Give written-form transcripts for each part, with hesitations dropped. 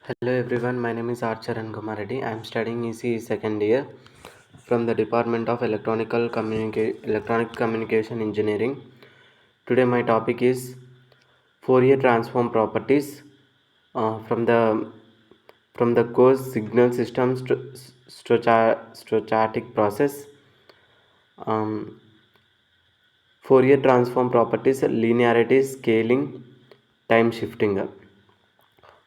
Hello everyone, my name is Archaran Kumar Reddy. I am studying ECE second year from the Department of Electronic Communication Engineering. Today my topic is Fourier transform properties from the course signal system stochastic process. Um, Fourier transform properties, linearity, scaling, time shifting.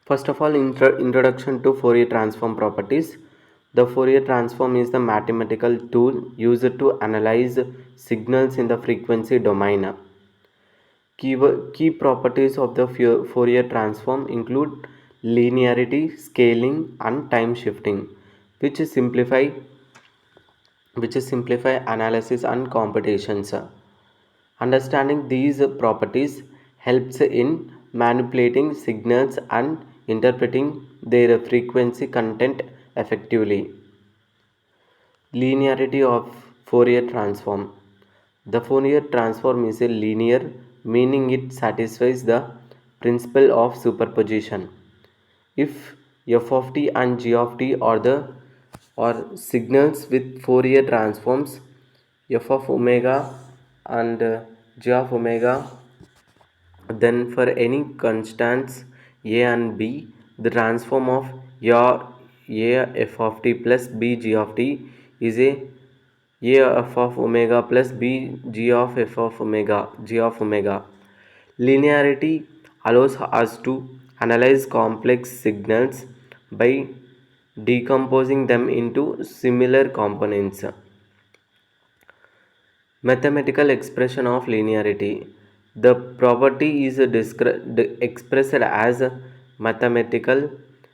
First of all, introduction to Fourier transform properties. The Fourier transform is the mathematical tool used to analyze signals in the frequency domain. Key properties of the Fourier transform include linearity, scaling, and time shifting, which simplify analysis and computations. Understanding these properties helps in manipulating signals and interpreting their frequency content effectively. Linearity of Fourier transform. The Fourier transform is a linear, meaning it satisfies the principle of superposition. If f of t and g of t are signals with Fourier transforms, f of omega and g of omega, then for any constants a and b, the transform of a f of t plus b g of t is a f of omega plus b g of f of omega g of omega. Linearity allows us to analyze complex signals by decomposing them into similar components. Mathematical expression of linearity. The property is expressed as mathematical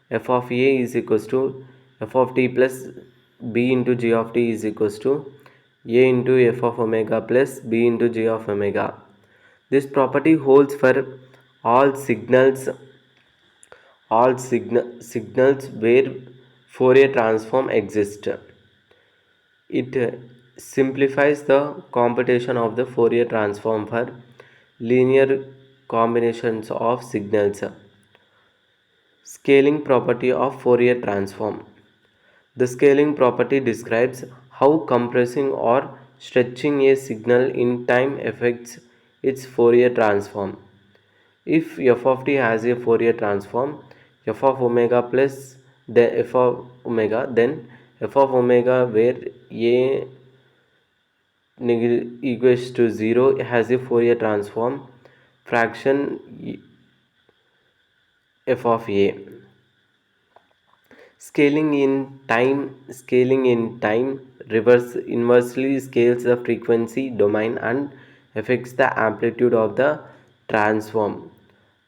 f of a is equals to f of t plus b into g of t is equals to a into f of omega plus b into g of omega. This property holds for all signals signals where Fourier transform exists. It simplifies the computation of the Fourier transform for linear combinations of signals. Scaling property of Fourier transform. The scaling property describes how compressing or stretching a signal in time affects its Fourier transform. If f of t has a Fourier transform, f of omega plus the f of omega, then f of omega where a equals to 0 has a Fourier transform fraction f of a. Scaling in time reverse inversely scales the frequency domain and affects the amplitude of the transform.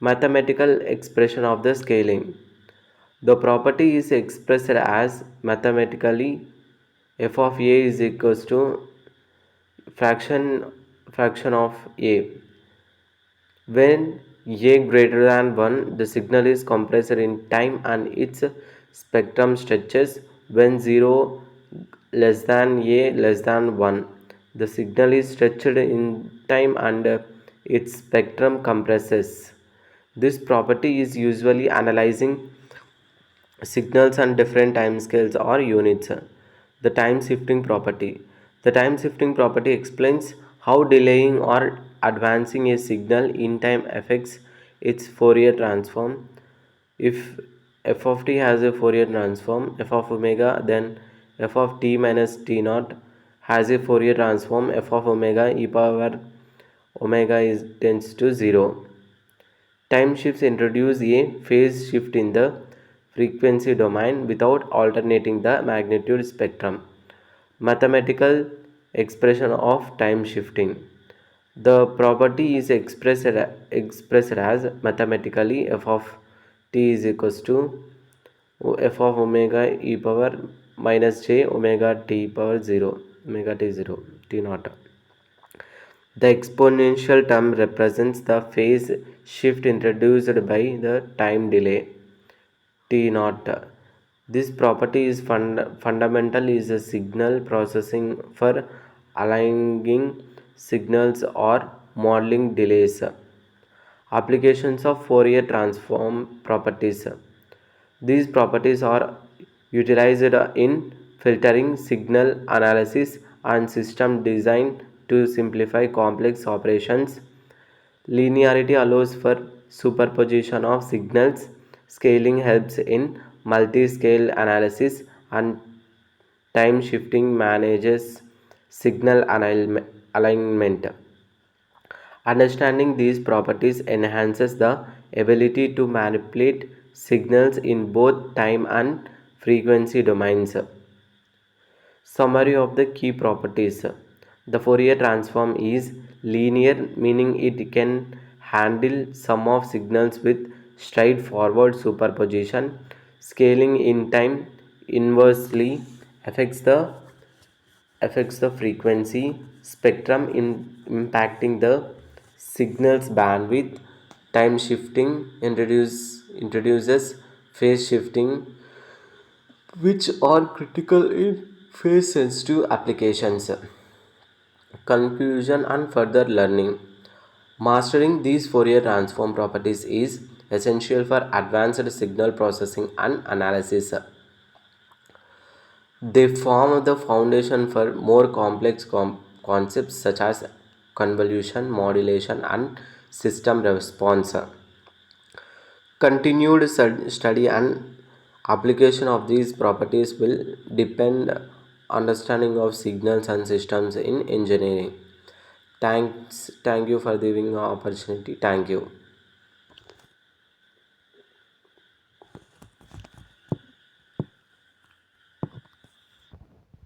Mathematical expression of the scaling. The property is expressed as mathematically f of a is equals to fraction of a. When a greater than 1, the signal is compressed in time and its spectrum stretches. When 0 less than a less than 1, the signal is stretched in time and its spectrum compresses. This property is usually analyzing signals on different timescales or units. The time shifting property. The time shifting property explains how delaying or advancing a signal in time affects its Fourier transform. If f of t has a Fourier transform, f of omega, then f of t minus t naught has a Fourier transform, f of omega e power omega is tends to 0. Time shifts introduce a phase shift in the frequency domain without alternating the magnitude spectrum. Mathematical expression of time shifting. The property is expressed as mathematically f of t is equals to f of omega e power minus j omega t power 0 omega t 0 t naught. The exponential term represents the phase shift introduced by the time delay T naught. This property is fundamental is a signal processing for aligning signals or modeling delays. Applications of Fourier transform properties. These properties are utilized in filtering, signal analysis, and system design to simplify complex operations. Linearity allows for superposition of signals. Scaling helps in multi-scale analysis, and time shifting manages signal alignment. Understanding these properties enhances the ability to manipulate signals in both time and frequency domains. Summary of the key properties. The Fourier transform is linear, meaning it can handle sum of signals with straightforward superposition. Scaling in time inversely affects the frequency spectrum in impacting the signal's bandwidth. Time shifting introduces phase shifting, which are critical in phase sensitive applications. Conclusion and further learning. Mastering these Fourier transform properties is essential for advanced signal processing and analysis. They form the foundation for more complex concepts such as convolution, modulation, and system response. Continued study and application of these properties will depend understanding of signals and systems in engineering. Thank you for giving the opportunity. Thank you.